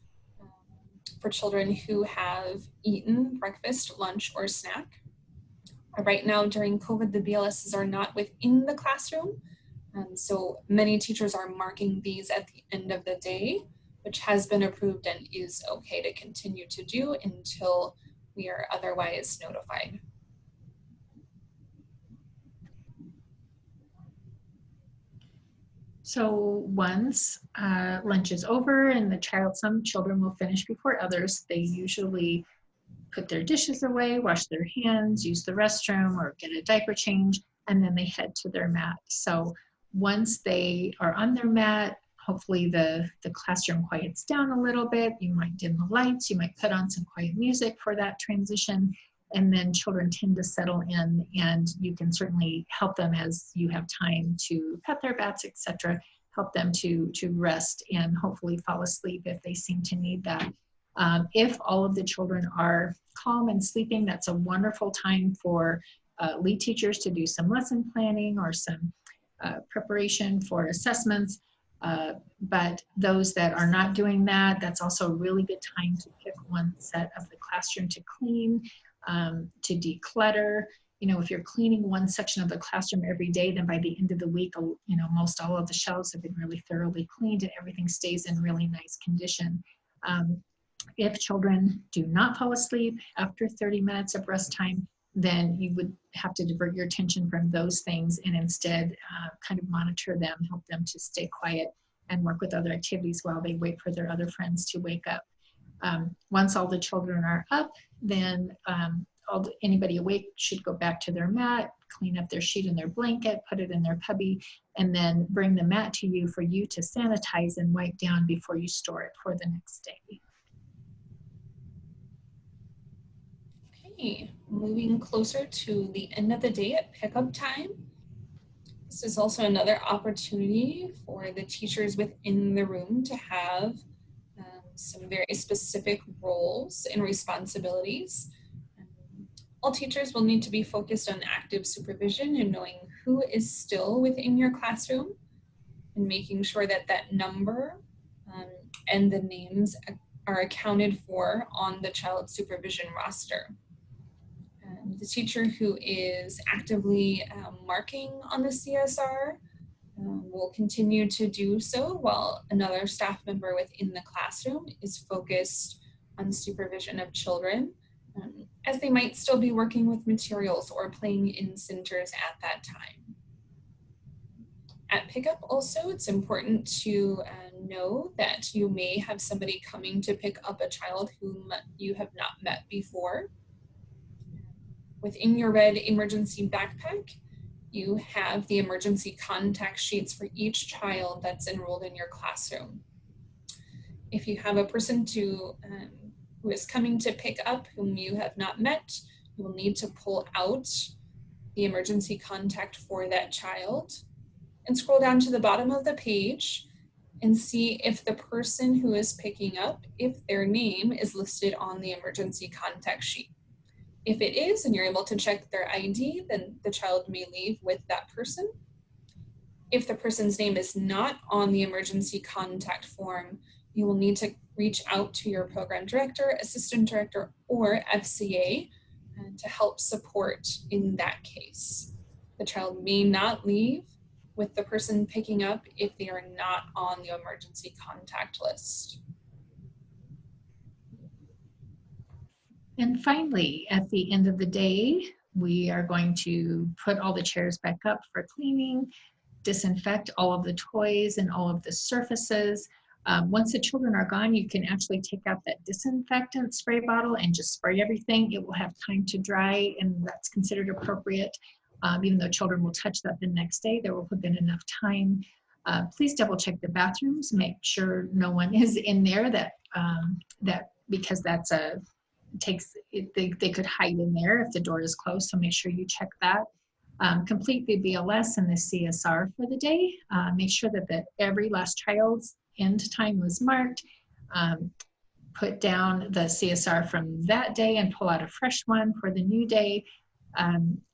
for children who have eaten breakfast, lunch, or snack. Right now, during COVID, the BLSs are not within the classroom, so many teachers are marking these at the end of the day, which has been approved and is okay to continue to do until we are otherwise notified.
So once lunch is over and some children will finish before others, they usually put their dishes away, wash their hands, use the restroom, or get a diaper change, and then they head to their mat. So once they are on their mat, hopefully the classroom quiets down a little bit. You might dim the lights, you might put on some quiet music for that transition, and then children tend to settle in, and you can certainly help them as you have time to pet their bats, etc. Help them to rest and hopefully fall asleep if they seem to need that. If all of the children are calm and sleeping, that's a wonderful time for lead teachers to do some lesson planning or some preparation for assessments. But those that are not doing that, that's also a really good time to pick one set of the classroom to clean, to declutter. You know, if you're cleaning one section of the classroom every day, then by the end of the week, you know, most all of the shelves have been really thoroughly cleaned and everything stays in really nice condition. If children do not fall asleep after 30 minutes of rest time, then you would have to divert your attention from those things and instead kind of monitor them, help them to stay quiet and work with other activities while they wait for their other friends to wake up. Once all the children are up, then anybody awake should go back to their mat, clean up their sheet and their blanket, put it in their cubby, and then bring the mat to you for you to sanitize and wipe down before you store it for the next day.
Okay, moving closer to the end of the day at pickup time. This is also another opportunity for the teachers within the room to have some very specific roles and responsibilities. All teachers will need to be focused on active supervision and knowing who is still within your classroom and making sure that that number and the names are accounted for on the child supervision roster. The teacher who is actively marking on the CSR will continue to do so while another staff member within the classroom is focused on supervision of children, as they might still be working with materials or playing in centers at that time. At pickup also, it's important to know that you may have somebody coming to pick up a child whom you have not met before. Within your red emergency backpack, you have the emergency contact sheets for each child that's enrolled in your classroom. If you have a person who is coming to pick up whom you have not met, you will need to pull out the emergency contact for that child and scroll down to the bottom of the page and see if the person who is picking up, if their name is listed on the emergency contact sheet. If it is, and you're able to check their ID, then the child may leave with that person. If the person's name is not on the emergency contact form, you will need to reach out to your program director, assistant director, or FCA to help support in that case. The child may not leave with the person picking up if they are not on the emergency contact list.
And finally, at the end of the day, we are going to put all the chairs back up for cleaning, disinfect all of the toys and all of the surfaces. Once the children are gone, you can actually take out that disinfectant spray bottle and just spray everything. It will have time to dry, and that's considered appropriate. Even though children will touch that the next day, there will have been enough time. Please double check the bathrooms, make sure no one is in there because that's they could hide in there if the door is closed, so make sure you check that. Complete the BLS and the CSR for the day. Make sure that every last child's end time was marked. Put down the CSR from that day and pull out a fresh one for the new day.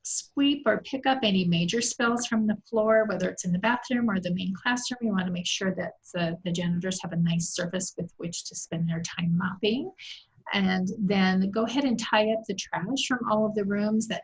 Sweep or pick up any major spills from the floor, whether it's in the bathroom or the main classroom. You want to make sure that the janitors have a nice surface with which to spend their time mopping. And then go ahead and tie up the trash from all of the rooms. That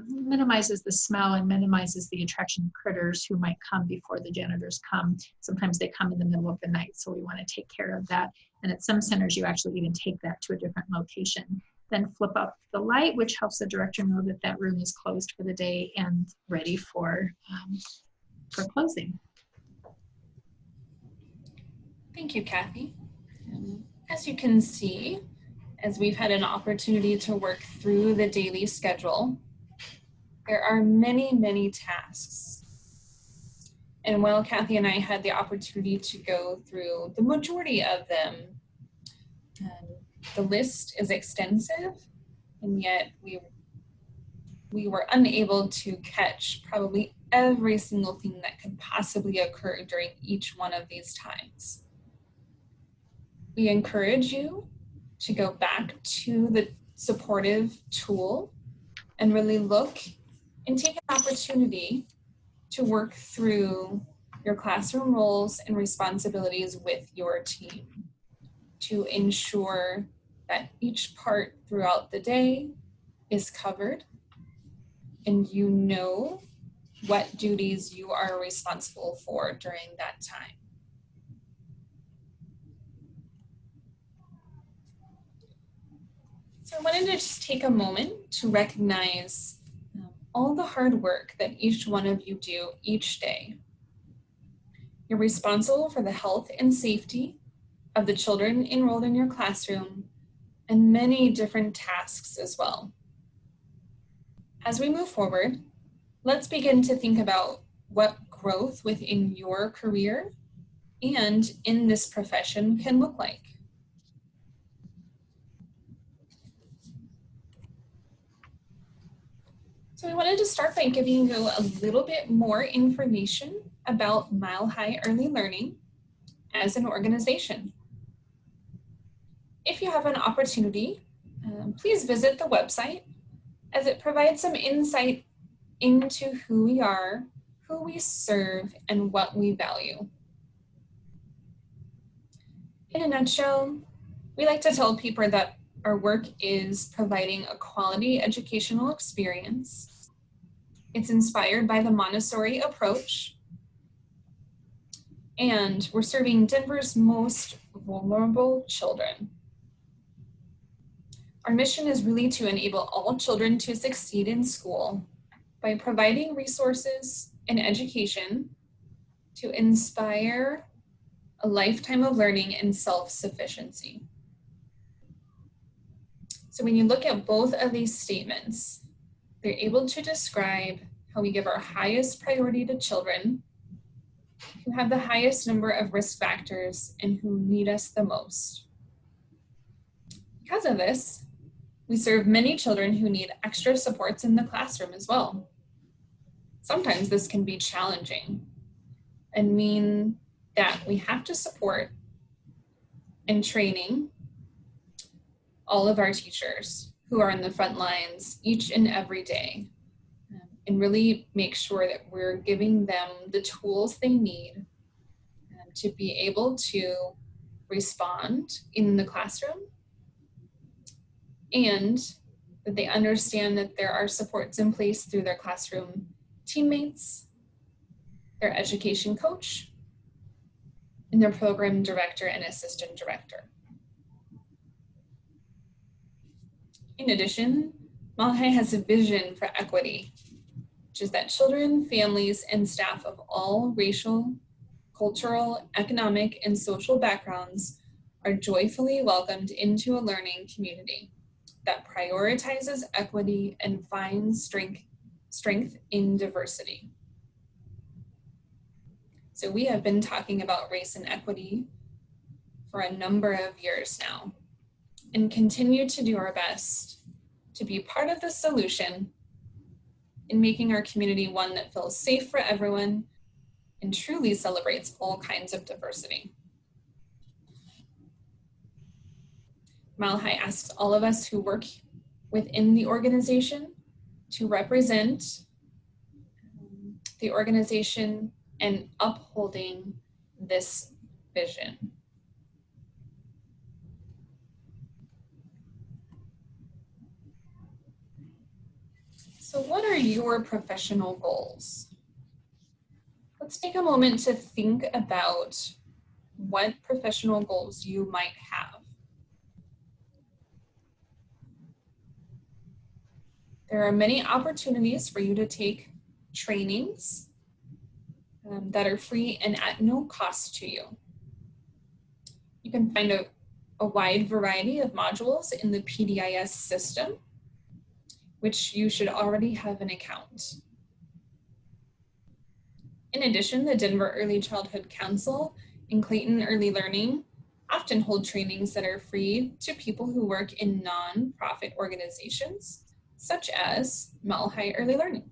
minimizes the smell and minimizes the attraction of critters who might come before the janitors come. Sometimes they come in the middle of the night, so we want to take care of that. And at some centers, you actually even take that to a different location. Then flip up the light, which helps the director know that that room is closed for the day and ready for closing.
Thank you, Kathy. As you can see, as we've had an opportunity to work through the daily schedule, there are many, many tasks. And while Kathy and I had the opportunity to go through the majority of them, the list is extensive, and yet we were unable to catch probably every single thing that could possibly occur during each one of these times. We encourage you to go back to the supportive tool and really look and take an opportunity to work through your classroom roles and responsibilities with your team to ensure that each part throughout the day is covered and you know what duties you are responsible for during that time. So I wanted to just take a moment to recognize all the hard work that each one of you do each day. You're responsible for the health and safety of the children enrolled in your classroom and many different tasks as well. As we move forward, let's begin to think about what growth within your career and in this profession can look like. So we wanted to start by giving you a little bit more information about Mile High Early Learning as an organization. If you have an opportunity, please visit the website as it provides some insight into who we are, who we serve, and what we value. In a nutshell, we like to tell people that our work is providing a quality educational experience. It's inspired by the Montessori approach, and we're serving Denver's most vulnerable children. Our mission is really to enable all children to succeed in school by providing resources and education to inspire a lifetime of learning and self-sufficiency. So when you look at both of these statements, they're able to describe how we give our highest priority to children who have the highest number of risk factors and who need us the most. Because of this, we serve many children who need extra supports in the classroom as well. Sometimes this can be challenging and mean that we have to support and training all of our teachers who are in the front lines each and every day, and really make sure that we're giving them the tools they need to be able to respond in the classroom, and that they understand that there are supports in place through their classroom teammates, their education coach, and their program director and assistant director. In addition, Mile High has a vision for equity, which is that children, families, and staff of all racial, cultural, economic, and social backgrounds are joyfully welcomed into a learning community that prioritizes equity and finds strength in diversity. So we have been talking about race and equity for a number of years now, and continue to do our best to be part of the solution in making our community one that feels safe for everyone and truly celebrates all kinds of diversity. Mile High asks all of us who work within the organization to represent the organization and upholding this vision. So what are your professional goals? Let's take a moment to think about what professional goals you might have. There are many opportunities for you to take trainings that are free and at no cost to you. You can find a wide variety of modules in the PDIS system, which you should already have an account. In addition, the Denver Early Childhood Council and Clayton Early Learning often hold trainings that are free to people who work in nonprofit organizations, such as Mile High Early Learning.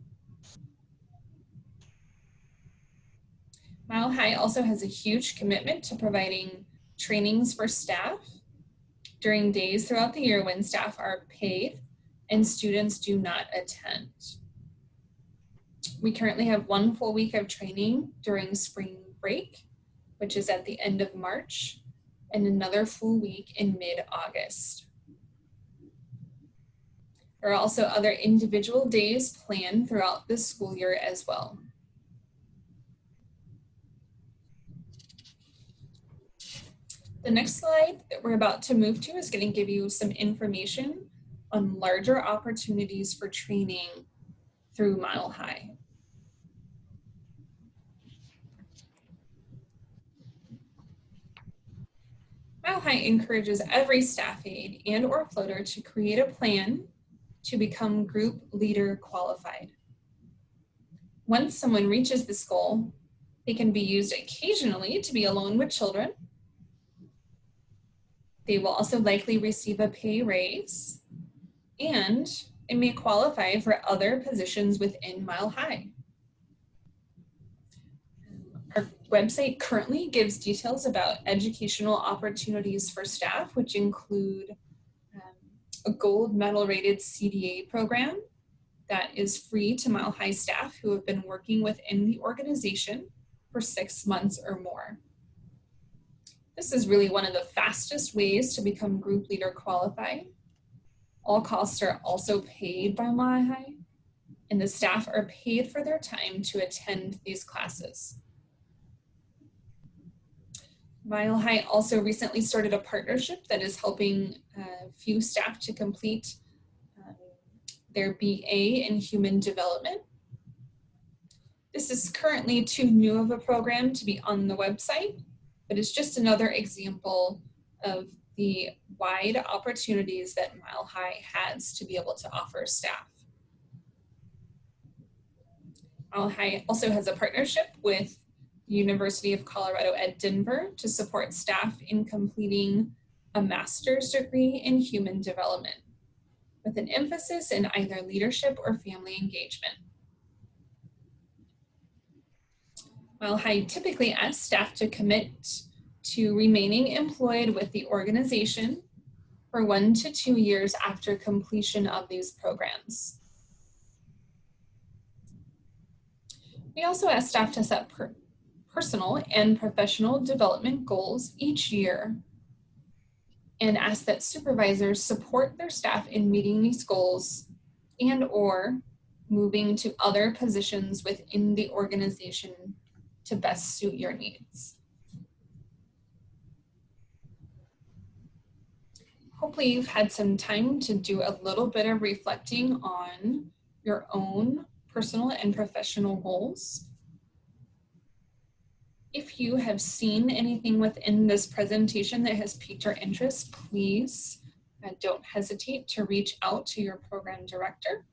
Mile High also has a huge commitment to providing trainings for staff during days throughout the year when staff are paid and students do not attend. We currently have 1 full week of training during spring break, which is at the end of March, and another full week in mid-August. There are also other individual days planned throughout the school year as well. The next slide that we're about to move to is going to give you some information on larger opportunities for training through Mile High. Mile High encourages every staff aide and or floater to create a plan to become group leader qualified. Once someone reaches this goal, they can be used occasionally to be alone with children. They will also likely receive a pay raise, and it may qualify for other positions within Mile High. Our website currently gives details about educational opportunities for staff, which include a gold medal rated CDA program that is free to Mile High staff who have been working within the organization for 6 months or more. This is really one of the fastest ways to become group leader qualified. All costs are also paid by Mile High, and the staff are paid for their time to attend these classes. Mile High also recently started a partnership that is helping a few staff to complete their BA in Human Development. This is currently too new of a program to be on the website, but it's just another example of the wide opportunities that Mile High has to be able to offer staff. Mile High also has a partnership with the University of Colorado at Denver to support staff in completing a master's degree in human development, with an emphasis in either leadership or family engagement. Mile High typically asks staff to commit to remaining employed with the organization for 1 to 2 years after completion of these programs. We also ask staff to set personal and professional development goals each year and ask that supervisors support their staff in meeting these goals and or moving to other positions within the organization to best suit your needs. Hopefully you've had some time to do a little bit of reflecting on your own personal and professional goals. If you have seen anything within this presentation that has piqued your interest, please don't hesitate to reach out to your program director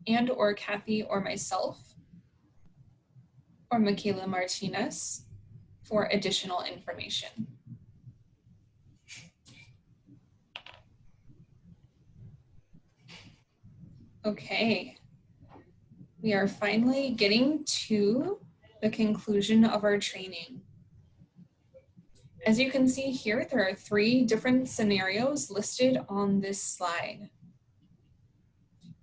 and or Kathy or myself or Michaela Martinez for additional information. Okay, we are finally getting to the conclusion of our training. As you can see here, there are 3 different scenarios listed on this slide.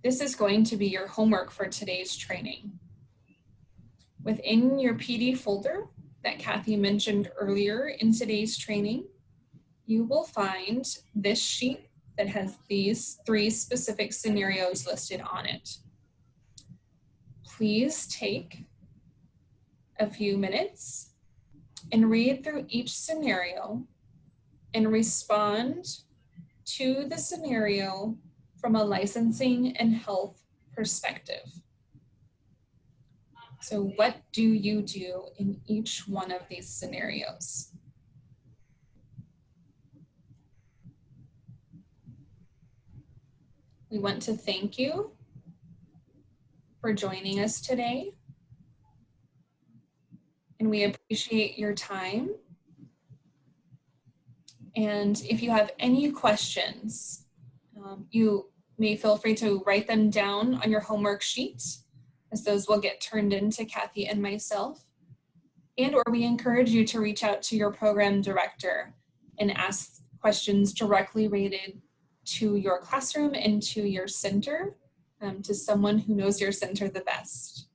This is going to be your homework for today's training. Within your PD folder that Kathy mentioned earlier in today's training, you will find this sheet that has these 3 specific scenarios listed on it. Please take a few minutes and read through each scenario and respond to the scenario from a licensing and health perspective. So what do you do in each one of these scenarios? We want to thank you for joining us today, and we appreciate your time. And if you have any questions, you may feel free to write them down on your homework sheet, as those will get turned in to Kathy and myself. And or we encourage you to reach out to your program director and ask questions directly related to your classroom and to your center, to someone who knows your center the best.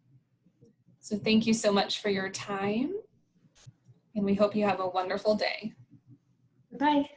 So thank you so much for your time, and we hope you have a wonderful day.
Bye.